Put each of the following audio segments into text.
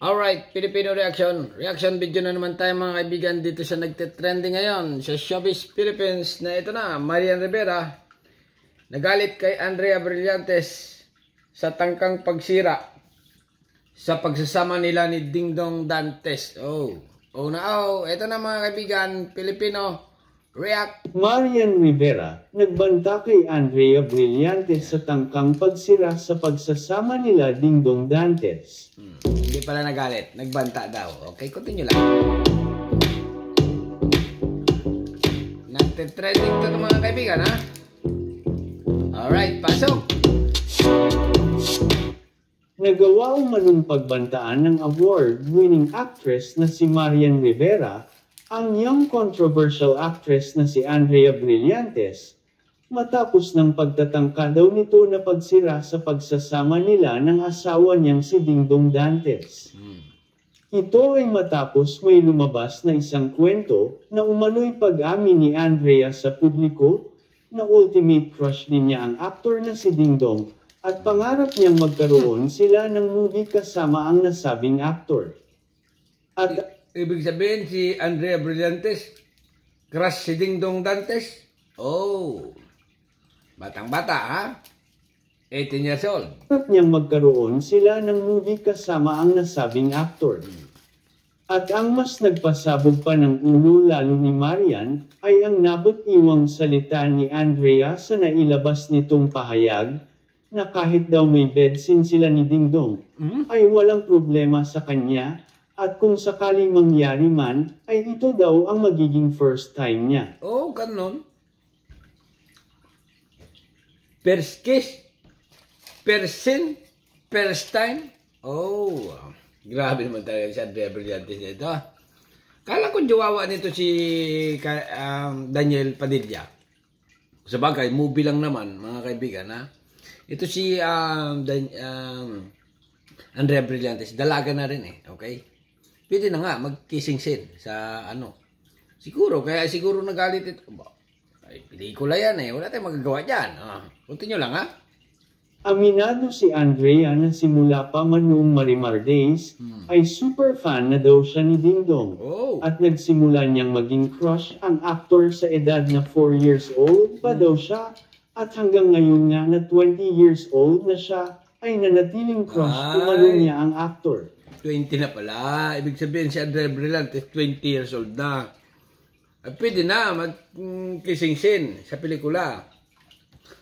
Alright, Filipino reaction. Reaction video na naman tayo mga kaibigan dito sa nagte-trending ngayon sa Showbiz Philippines na ito na, Marian Rivera. Nagalit kay Andrea Brillantes sa tangkang pagsira sa pagsasama nila ni Dingdong Dantes. Ito na mga kaibigan, Filipino react. Marian Rivera, nagbanta kay Andrea Brillantes sa tangkang pagsira sa pagsasama nila Dingdong Dantes. Hindi pala nagalit, nagbanta daw. Okay, continue lang. Nagte-trending to ng mga kaibigan, ha? Alright, pasok! Nagawa umanong pagbantaan ng award-winning actress na si Marian Rivera, ang young controversial actress na si Andrea Brillantes, matapos ng pagtatangka daw nito na pagsira sa pagsasama nila ng asawa niyang si Dingdong Dantes. Ito ay matapos may lumabas na isang kwento na umano'y pag-amin ni Andrea sa publiko na ultimate crush din niya ang aktor na si Dingdong at pangarap niyang magkaroon sila ng movie kasama ang nasabing aktor. At ibig sabihin si Andrea Brillantes, crush si Dingdong Dantes? Batang-bata, ha? 18 years old. Pangarap niyang magkaroon sila ng movie kasama ang nasabing aktor. At ang mas nagpasabog pa ng ulo lalo ni Marian, ay ang nabot-iwang salita ni Andrea sa nailabas nitong pahayag, na kahit daw may bedsin sila ni Dingdong, ay walang problema sa kanya, at kung sakaling mangyari man, ay ito daw ang magiging first time niya. Ganon. First kiss? Person? First time? Grabe naman talaga si Andrea Brillantes nito. Kala ko jowawa nito si Daniel Padilla. Sabagay, movie lang naman, mga kaibigan, ha? Ito si Andrea Brillantes, dalaga na rin, okay? Pwede na nga, mag-kissing scene sa Siguro, kaya siguro nagalit ito. Ay, pelikula yan, wala tayong magagawa dyan. Continue lang, ha? Aminado si Andrea na simula pa man noong Marimar Days, ay super fan na daw siya ni Dingdong. At nagsimula niyang maging crush ang aktor sa edad na 4 years old pa daw siya. At hanggang ngayon nga na 20 years old na siya, ay nanatiling crush umano niya ang aktor. 20 na pala. Ibig sabihin si Andrea Brillantes, 20 years old na. At pwede na mag-kissing scene sa pelikula.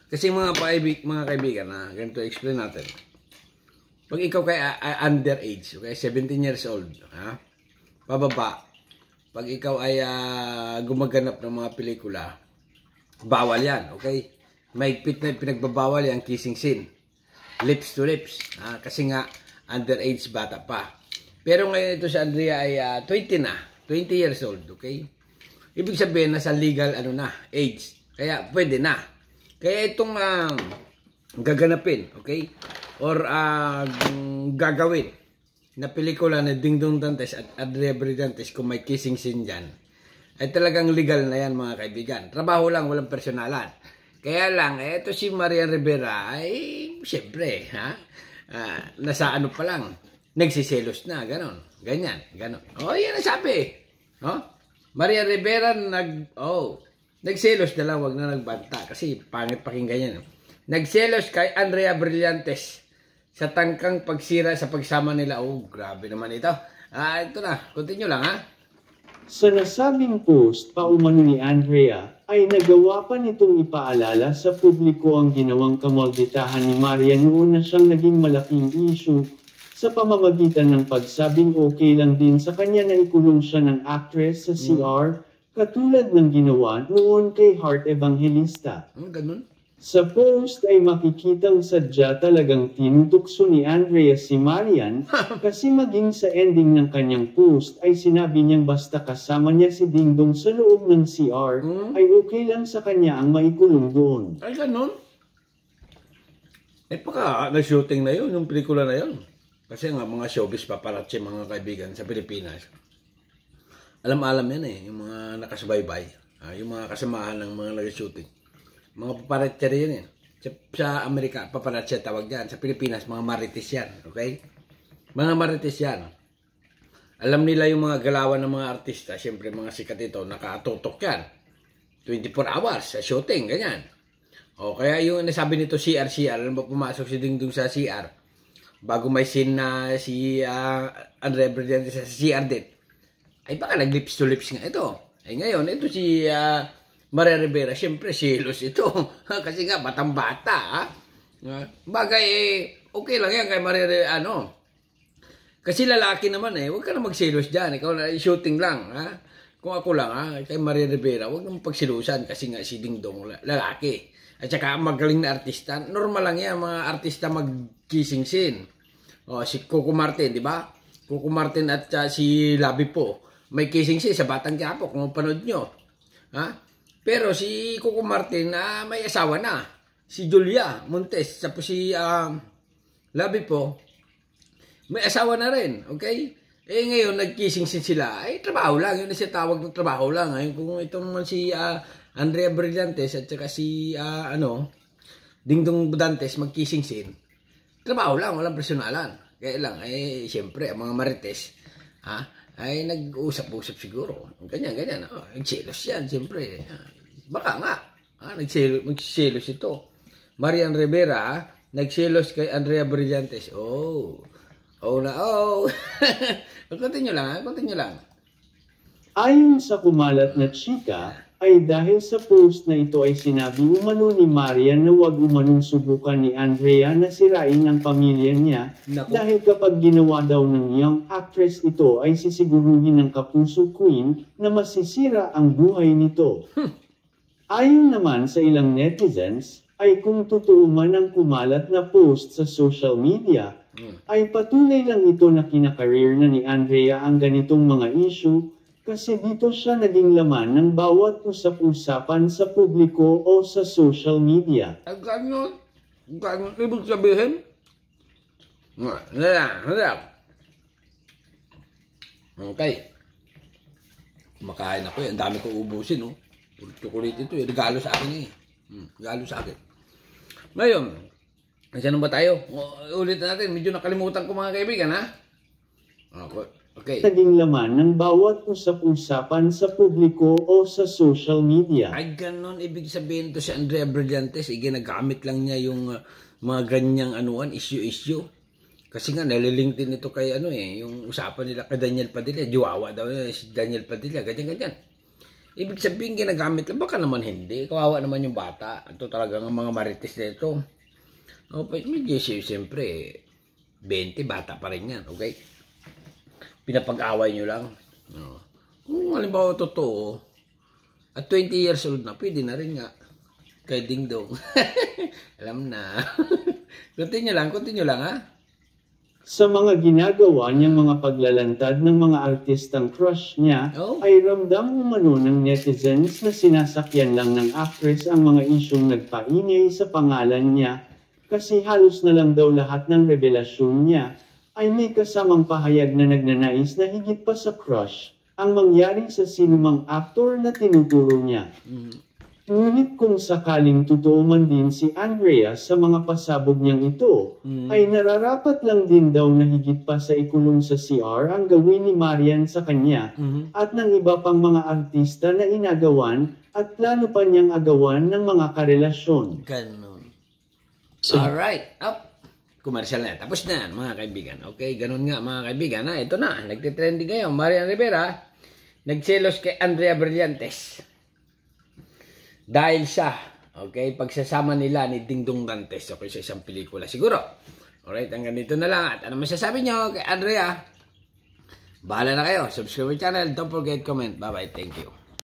Kasi mga kaibigan, ganito explain natin. Pag ikaw kay underage, okay, 17 years old, pababa, pag ikaw ay gumaganap ng mga pelikula, bawal yan, okay? Mahigpit na pinagbabawal yan, kissing scene. Lips to lips, kasi nga underage bata pa. Pero ngayon ito si Andrea ay 20 na, 20 years old, okay? Ibig sabihin nasa legal age. Kaya pwede na. Kaya itong gaganapin, okay? Or gagawin na pelikula na Dingdong Dantes at Andrea Brillantes kung may kissing scene dyan, ay talagang legal na yan mga kaibigan. Trabaho lang, walang personalan. Kaya lang, ito si Marian Rivera ay siyempre, nasa pa lang, nagsiselos na, ganon, ganyan, ganon. Yan ang sabi, Maria Rivera nagselos na lang, wag na nagbanta kasi pangit pakinggan yan. Nagselos kay Andrea Brillantes sa tangkang pagsira sa pagsama nila. Grabe naman ito. Ito na, continue lang, ha? Sa nasabing post pa umano ni Andrea, ay nagawa pa nitong ipaalala sa publiko ang ginawang kamalditahan ni Marian noon na siyang naging malaking issue sa pamamagitan ng pagsabing okay lang din sa kanya na ikulong siya ng actress sa CR, katulad ng ginawa noon kay Heart Evangelista. Ganun? Sa post ay makikitang sadya talagang tinutukso ni Andrea si Marian, kasi maging sa ending ng kanyang post ay sinabi niyang basta kasama niya si Dingdong sa loob ng CR, ay okay lang sa kanya ang maikulong doon. Ay, ganun? Baka na-shooting na yun, yung pelikula na yun. Kasi nga mga showbiz paparazzi mga kaibigan sa Pilipinas. Alam-alam yan yung mga nakasubaybay. Yung mga kasamahan ng mga nag-shooting. Mga paparazzi yan Sa Amerika, paparazzi tawag yan. Sa Pilipinas, mga marites yan. Okay? Mga marites yan. Alam nila yung mga galawan ng mga artista. Siyempre, mga sikat ito, nakatutok yan. 24 hours sa shooting, ganyan. O, kaya yung nasabi nito CR, alam ba pumasok si Dingdong sa CR? Bago may scene na si Andrea Brilliante sa CR din. Ay baka nag-lips to lips nga ito. Ay ngayon, ito si Maria Rivera, siyempre selos ito. Kasi nga, batang-bata. Bagay, okay lang yan kay Maria Rivera, Kasi lalaki naman huwag ka na magselos dyan. Ikaw na, shooting lang, Kung ako lang, kay Maria Rivera, huwag naman pagsilusan kasi nga si Dingdong lalaki. At saka magaling na artista. Normal lang yan, mga artista mag-kissing scene. O, si Coco Martin, di ba? Coco Martin at si Labi po. May kissing scene sa Batang Quiapo, kung panood nyo. Pero si Coco Martin, may asawa na. Si Julia Montes, tapos si Labi po, may asawa na rin, okay? Ngayon, nag-kissing scene sila. Trabaho lang. Yun na siya tawag ng trabaho lang. Kung ito naman si Andrea Brillantes at saka si Dingdong Dantes mag-kissing scene. Trabaho lang, walang personalan. Kaya lang, siyempre, ang mga marites, ay nag-usap-usap siguro. Ganyan. Nagselos yan, siyempre. Baka nga, nagselos ito. Marian Rivera, nagselos kay Andrea Brillantes. Continue lang. Ayon sa kumalat na chika, ay dahil sa post na ito ay sinabi umano ni Marian na huwag umanong subukan ni Andrea na sirain ang pamilya niya. Naku. Dahil kapag ginawa daw ng young actress ito ay sisiguruhin ng Kapuso Queen na masisira ang buhay nito. Ayon naman sa ilang netizens, ay kung totoo man ang kumalat na post sa social media, ay patunay lang ito na kinakareer na ni Andrea ang ganitong mga issue, kasi dito siya naging laman ng bawat usap-usapan sa publiko o sa social media. Gano'n ibig sabihin? Hala. Okay. Kumakain ako ang dami ko ubusin, Chocolate ito, regalo sa akin regalo sa akin. Ngayon, saan ba tayo? Ulit natin, medyo nakalimutan ko mga kaibigan, Okay. Naging laman ng bawat usap-usapan sa publiko o sa social media. Ay, ganon. Ibig sabihin to si Andrea Brillantes, ginagamit lang niya yung mga ganyang issue. Kasi nga, nalilink din ito kay yung usapan nila kay Daniel Padilla. Juwawa daw si Daniel Padilla, ganyan. Ibig sabihin, ginagamit lang. Baka naman hindi. Kawawa naman yung bata. Ito talagang mga marites na ito. Medyo siyempre, 20, bata pa rin yan, okay? Pinapag-away nyo lang. Kung halimbawa totoo, at 20 years old na, pwede na rin nga. Kay Dingdong. Alam na. Continue lang, Sa mga ginagawa niyang mga paglalantad ng mga artistang crush niya, ay ramdam umano ng netizens na sinasakyan lang ng actress ang mga isyong nagpaingay sa pangalan niya, kasi halos na lang daw lahat ng revelasyon niya ay may kasamang pahayag na nagnanais na higit pa sa crush ang mangyari sa sinumang aktor na tinuturo niya. Ngunit kung sakaling totoo man din si Andrea sa mga pasabog niyang ito, ay nararapat lang din daw na higit pa sa ikulong sa CR ang gawin ni Marian sa kanya at ng iba pang mga artista na inagawan at plano pa niyang agawan ng mga karelasyon. Ganon. Alright, up. Commercial na. Tapos na, mga kaibigan. Okay, ganun nga, mga kaibigan. Ito na, nagtitrending ngayon. Marian Rivera, nagselos kay Andrea Brillantes. Dahil siya, okay, pagsasama nila ni Dingdong Dantes, okay, sa isang pelikula siguro. Alright, hanggang dito na lang. At ano masasabi nyo kay Andrea? Bahala na kayo. Subscribe to channel. Don't forget comment. Bye-bye. Thank you.